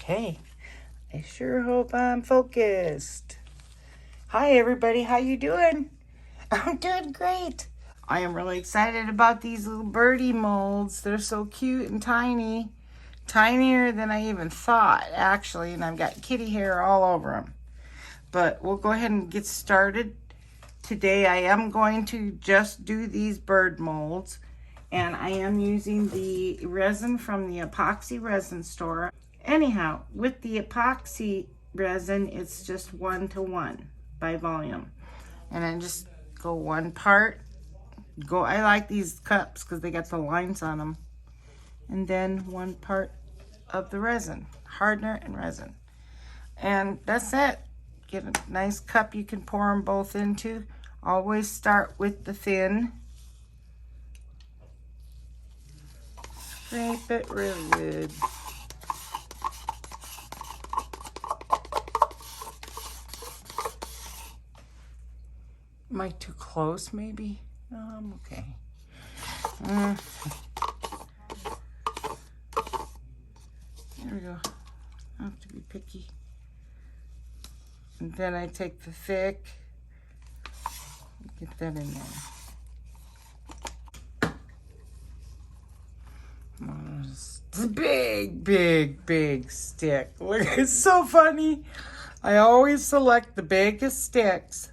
Okay, I sure hope I'm focused. Hi everybody, how you doing? I'm doing great. I am really excited about these little birdie molds. They're so cute and tiny. Tinier than I even thought, actually, and I've got kitty hair all over them. But we'll go ahead and get started. Today I am going to just do these bird molds, and I am using the resin from the epoxy resin store. Anyhow, with the epoxy resin, it's just 1:1 by volume. And I just go one part. I like these cups because they got the lines on them. And then one part of the resin, hardener and resin. And that's it. Get a nice cup you can pour them both into. Always start with the thin. Scrape it really good. Am I too close, maybe? No, I'm okay. There we go. I have to be picky. And then I take the thick, get that in there. It's a big, big, big stick. Look, it's so funny. I always select the biggest sticks.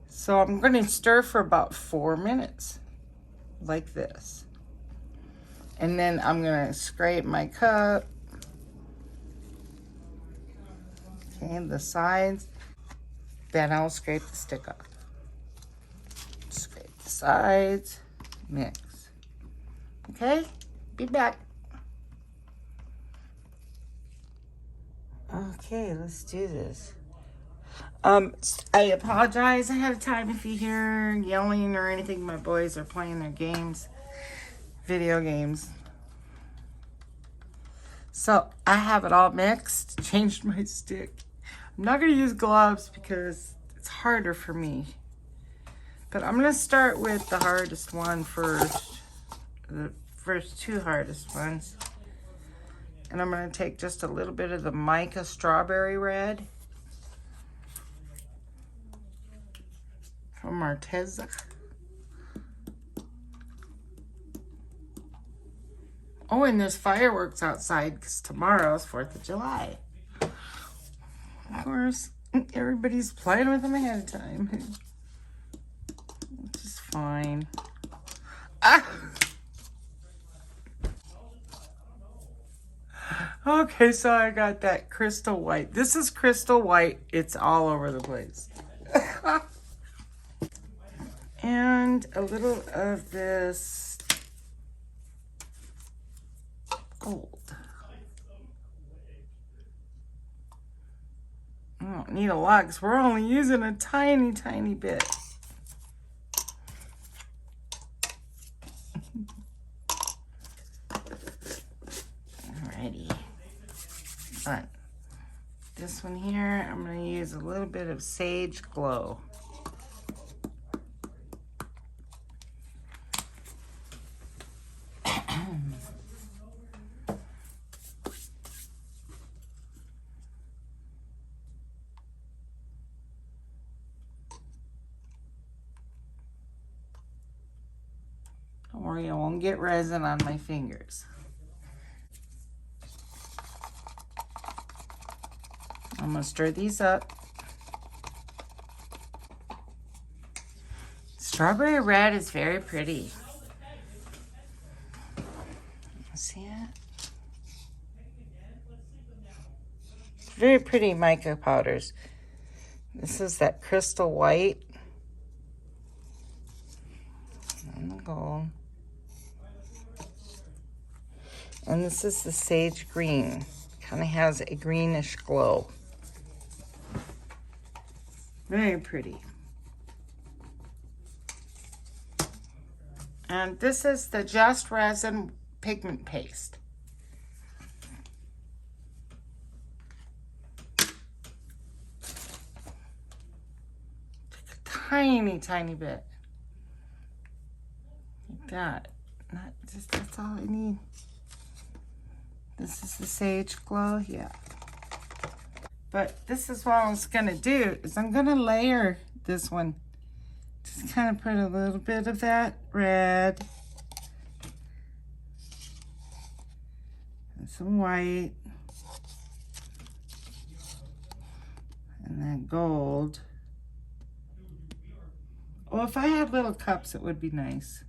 So I'm going to stir for about 4 minutes, like this. And then I'm going to scrape my cup. Okay, the sides. Then I'll scrape the stick off. Scrape the sides. Mix. Okay, be back. Okay, let's do this. I apologize ahead of time if you hear yelling or anything. My boys are playing their games, video games. So I have it all mixed, changed my stick. I'm not going to use gloves because it's harder for me. But I'm going to start with the hardest one first, the first two hardest ones. And I'm going to take just a little bit of the mica strawberry red from Arteza. Oh, and there's fireworks outside because tomorrow's 4th of July. Of course, everybody's playing with them ahead of time, which is fine. Ah! Okay, so I got that crystal white. This is crystal white. It's all over the place. And a little of this gold. I don't need a lot because we're only using a tiny, tiny bit. Alrighty. But this one here, I'm going to use a little bit of Sage Glow. Don't worry, I won't get resin on my fingers. I'm going to stir these up. Strawberry red is very pretty. See it? Very pretty mica powders. This is that crystal white and the gold. And this is the sage green. Kind of has a greenish glow. Very pretty. And this is the Just Resin pigment paste. Take a tiny, tiny bit. Like that. Not just, that's all I need. This is the sage glow, yeah. But this is what I was gonna do, is I'm gonna layer this one. Just kind of put a little bit of that red. And some white. And then gold. Oh, if I had little cups, it would be nice.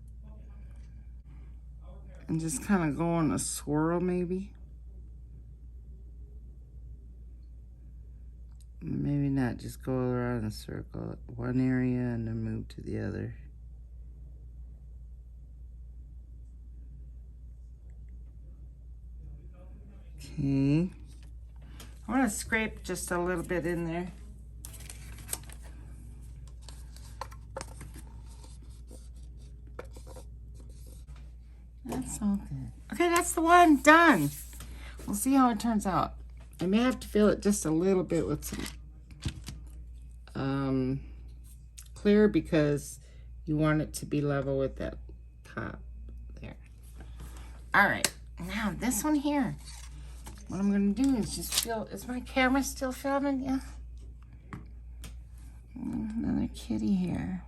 And just kind of go on a swirl, maybe. Maybe not, just go around a circle, one area and then move to the other. Okay. I want to scrape just a little bit in there. That's all good. Okay, that's the one done. We'll see how it turns out. I may have to fill it just a little bit with some clear because you want it to be level with that top there. All right, now this one here. What I'm gonna do is just fill, is my camera still filming? Yeah. Another kitty here.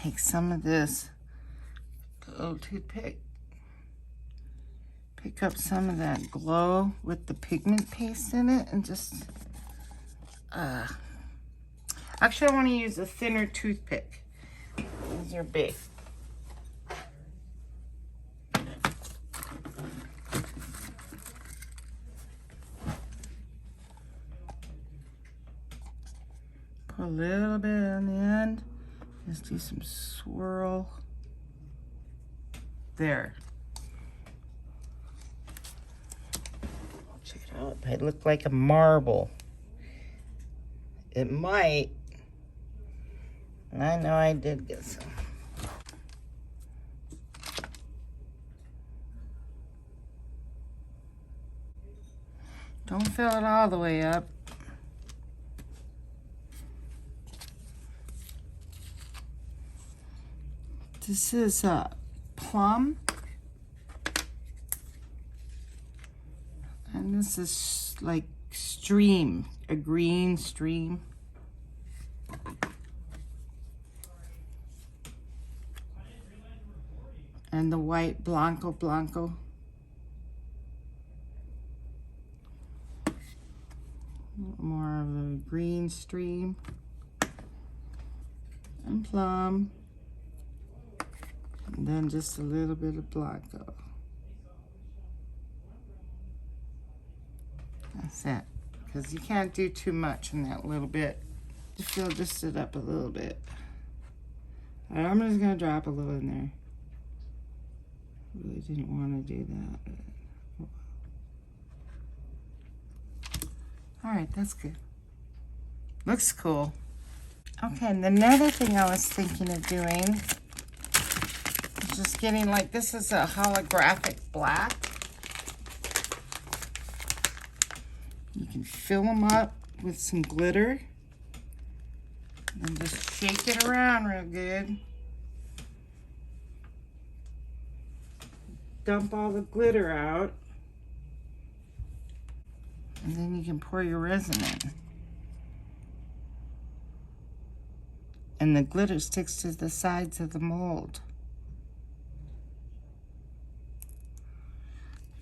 Take some of this little toothpick. Pick up some of that glow with the pigment paste in it and just, actually I want to use a thinner toothpick. These are big. Put a little bit on the end. Just do some swirl. There. Check it out. It might look like a marble. It might. And I know I did get some. Don't fill it all the way up. This is plum. And this is like stream, a green stream. And the white Blanco Blanco. More of a green stream. And plum. And then just a little bit of Blanco. That's it. Because you can't do too much in that little bit. Just fill just it up a little bit. All right, I'm just going to drop a little in there. Really didn't want to do that. All right, that's good. Looks cool. Okay, and another thing I was thinking of doing is just getting, like, this is a holographic black. You can fill them up with some glitter and just shake it around real good. Dump all the glitter out. And then you can pour your resin in. And the glitter sticks to the sides of the mold.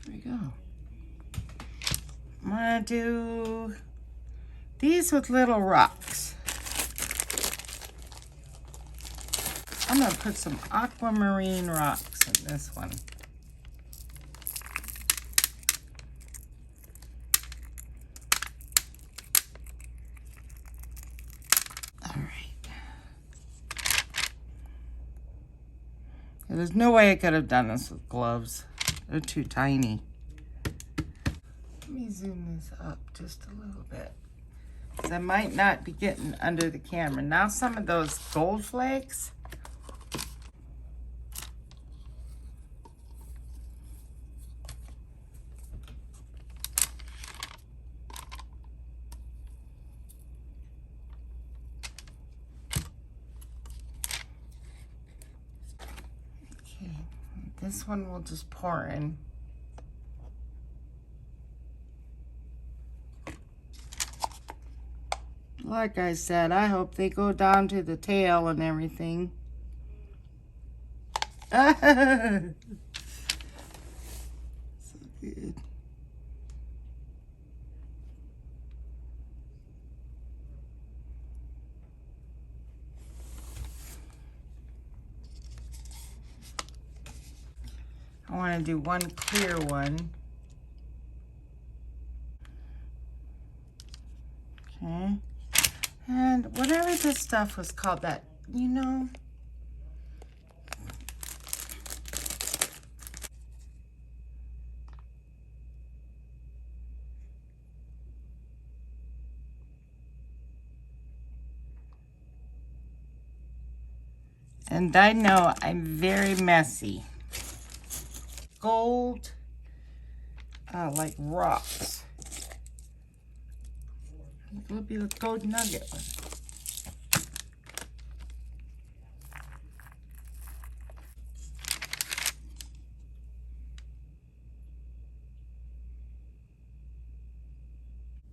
There we go. I'm gonna do these with little rocks. I'm gonna put some aquamarine rocks in this one. All right. There's no way I could have done this with gloves. They're too tiny. Let me zoom this up just a little bit, because I might not be getting under the camera. Now some of those gold flakes, This one we'll just pour in. Like I said, I hope they go down to the tail and everything. So good. I want to do one clear one. Okay. And whatever this stuff was called, that, you know. And I know I'm very messy. Gold, like rocks. It'll be a gold nugget one.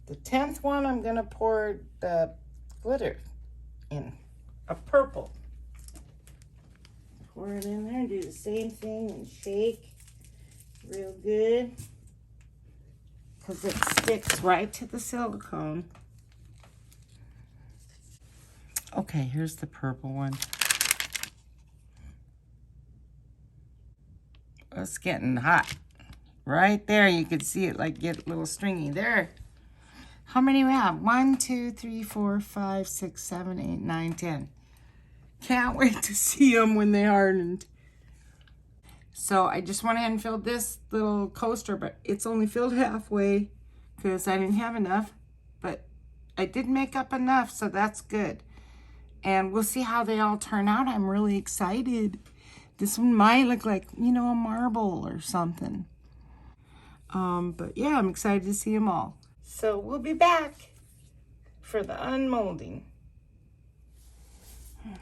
The 10th one, I'm gonna pour the glitter in, a purple. Pour it in there, do the same thing and shake real good, because it sticks right to the silicone. Okay, here's the purple one. It's getting hot. Right there, you can see it like get a little stringy. There. How many we have? 1, 2, 3, 4, 5, 6, 7, 8, 9, 10. Can't wait to see them when they hardened. So I just went ahead and filled this little coaster, but it's only filled halfway because I didn't have enough. But I did make up enough, so that's good. And we'll see how they all turn out. I'm really excited. This one might look like, you know, a marble or something. But yeah, I'm excited to see them all. So we'll be back for the unmolding.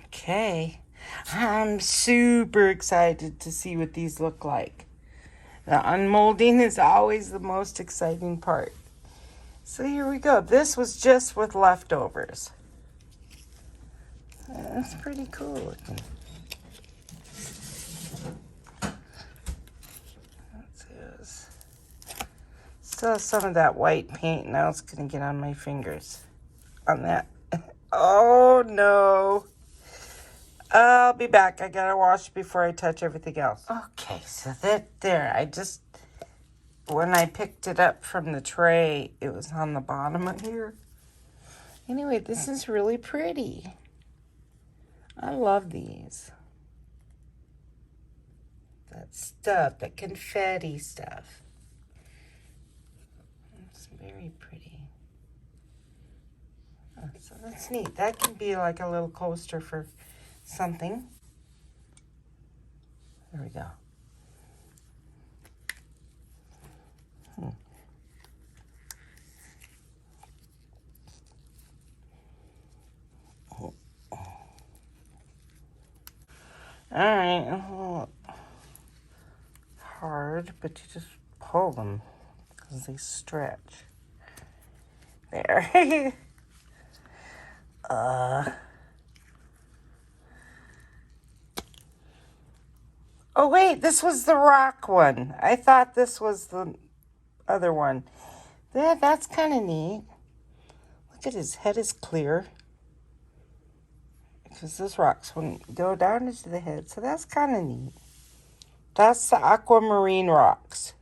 Okay, I'm super excited to see what these look like. The unmolding is always the most exciting part. So here we go. This was just with leftovers. That's pretty cool looking. Still have some of that white paint. Now it's gonna get on my fingers. On that. Oh no. I'll be back. I gotta wash before I touch everything else. Okay, so that there, when I picked it up from the tray, it was on the bottom of here. Anyway, this is really pretty. I love these. That stuff, that confetti stuff. It's very pretty. Oh, so that's neat. That can be like a little coaster for something. There we go. All right, a little hard, but you just pull them because they stretch. There. Oh wait, this was the rock one. I thought this was the other one. Yeah, that's kind of neat. Look at his head is clear. Because those rocks wouldn't go down into the head, so that's kind of neat. That's the aquamarine rocks.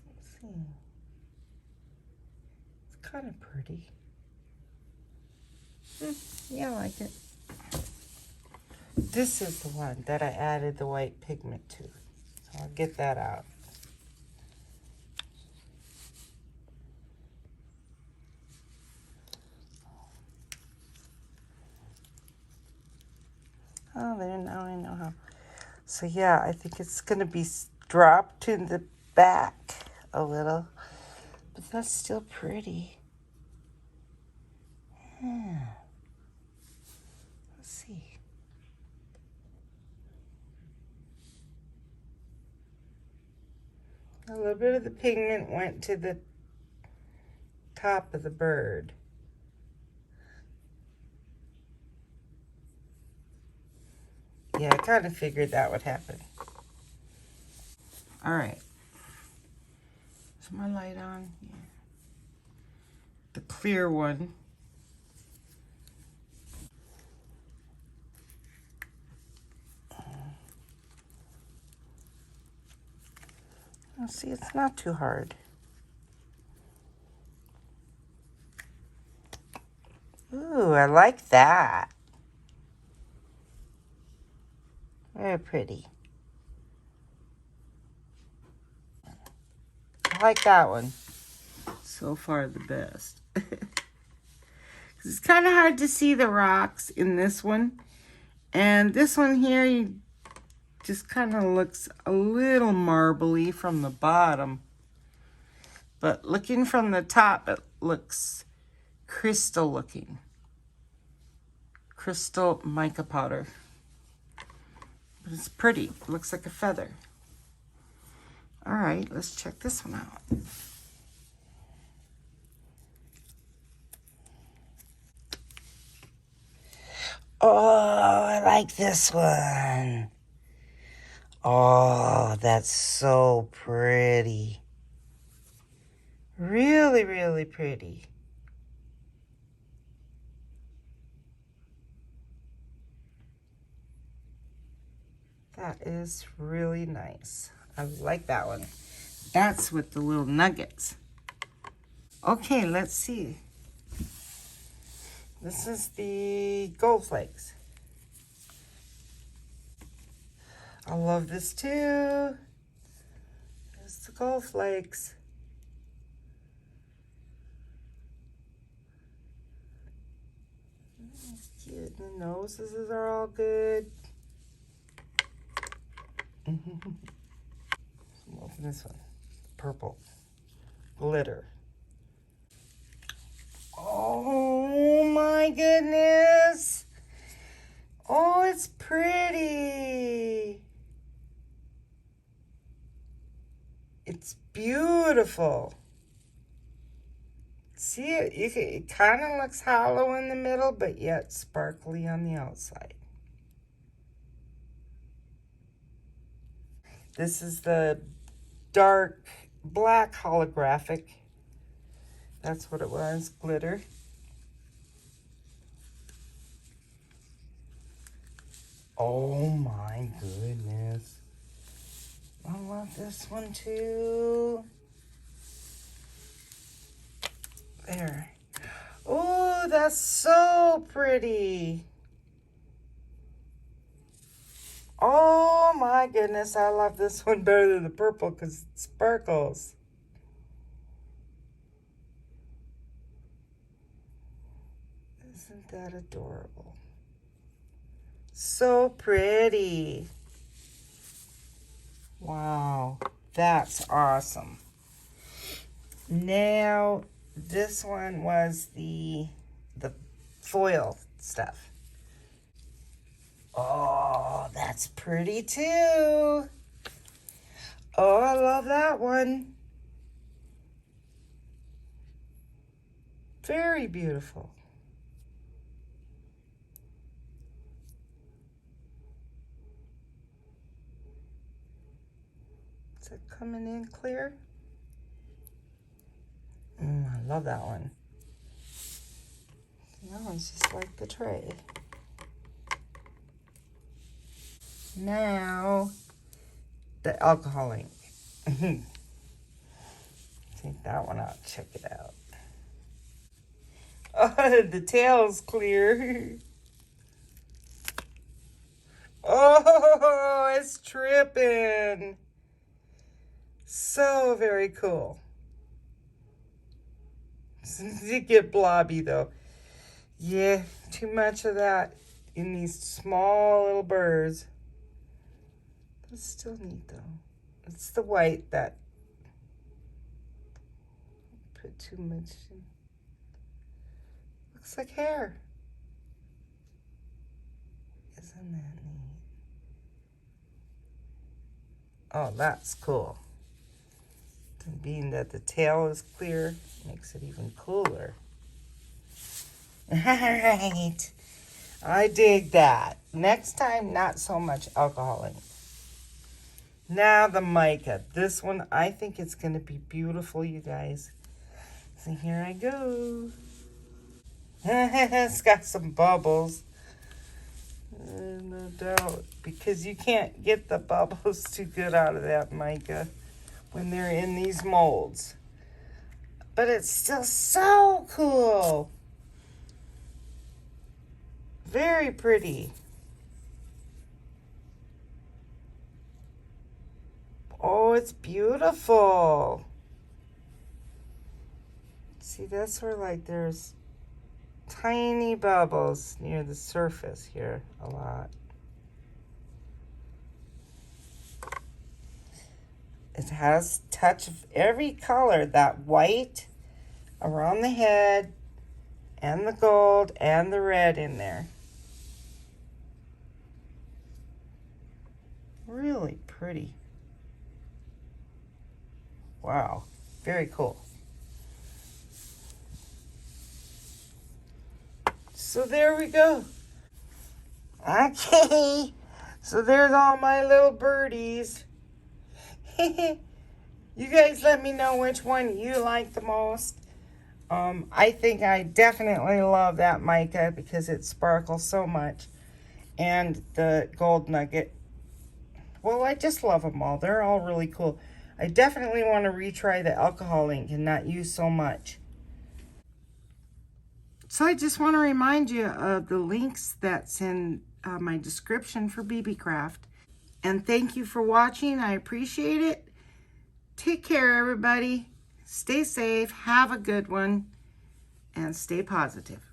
Let's see. It's kind of pretty. Yeah, I like it. This is the one that I added the white pigment to. So I'll get that out. Oh, there, now I know how. So yeah, I think it's going to be dropped to the back a little. But that's still pretty. Yeah. Let's see. A little bit of the pigment went to the top of the bird. Yeah, I kind of figured that would happen. All right. Is my light on? Yeah. The clear one. Oh, see, it's not too hard. Ooh, I like that. Very pretty. I like that one. So far, the best. It's kind of hard to see the rocks in this one. And this one here, you just kind of looks a little marbly from the bottom. But looking from the top, it looks crystal looking. Crystal mica powder. But it's pretty. It looks like a feather. All right, let's check this one out. Oh, I like this one. Oh, that's so pretty. Really, really pretty. That is really nice. I like that one. That's with the little nuggets. Okay, let's see. This is the gold flakes. I love this too. There's the gold flakes. That's cute. The noses are all good. Open this one. Purple. Glitter. Oh my goodness. Oh, it's pretty. It's beautiful. See it? It kind of looks hollow in the middle, but yet sparkly on the outside. This is the dark black holographic. That's what it was, glitter. Oh my goodness. I love this one too. There. Oh, that's so pretty. Oh my goodness, I love this one better than the purple because it sparkles. Isn't that adorable? So pretty. Wow, that's awesome. Now, this one was the foil stuff. Oh, that's pretty too. Oh, I love that one. Very beautiful. Is it coming in clear? I love that one. That one's just like the tray. Now, the alcohol ink. Take that one out. Check it out. Oh, the tail's clear. Oh, it's tripping. So very cool. You get blobby though. Yeah, too much of that in these small little birds. That's still neat though. It's the white that put too much in. Looks like hair. Isn't that neat? Oh, that's cool. And being that the tail is clear, makes it even cooler. All right. I dig that. Next time, not so much alcohol ink. Now the mica. This one, I think it's going to be beautiful, you guys. So here I go. It's got some bubbles. No doubt. Because you can't get the bubbles too good out of that mica when they're in these molds. But it's still so cool. Very pretty. Oh, it's beautiful. See, that's where like there's tiny bubbles near the surface here a lot. It has touch of every color, that white around the head and the gold and the red in there. Really pretty. Wow, very cool. So there we go. Okay, so there's all my little birdies. You guys let me know which one you like the most. I think I definitely love that mica because it sparkles so much. And the gold nugget. Well, I just love them all. They're all really cool. I definitely want to retry the alcohol ink and not use so much. So I just want to remind you of the links that's in my description for Beebeecraft. And thank you for watching. I appreciate it. Take care, everybody. Stay safe. Have a good one. And stay positive.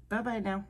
Bye-bye now.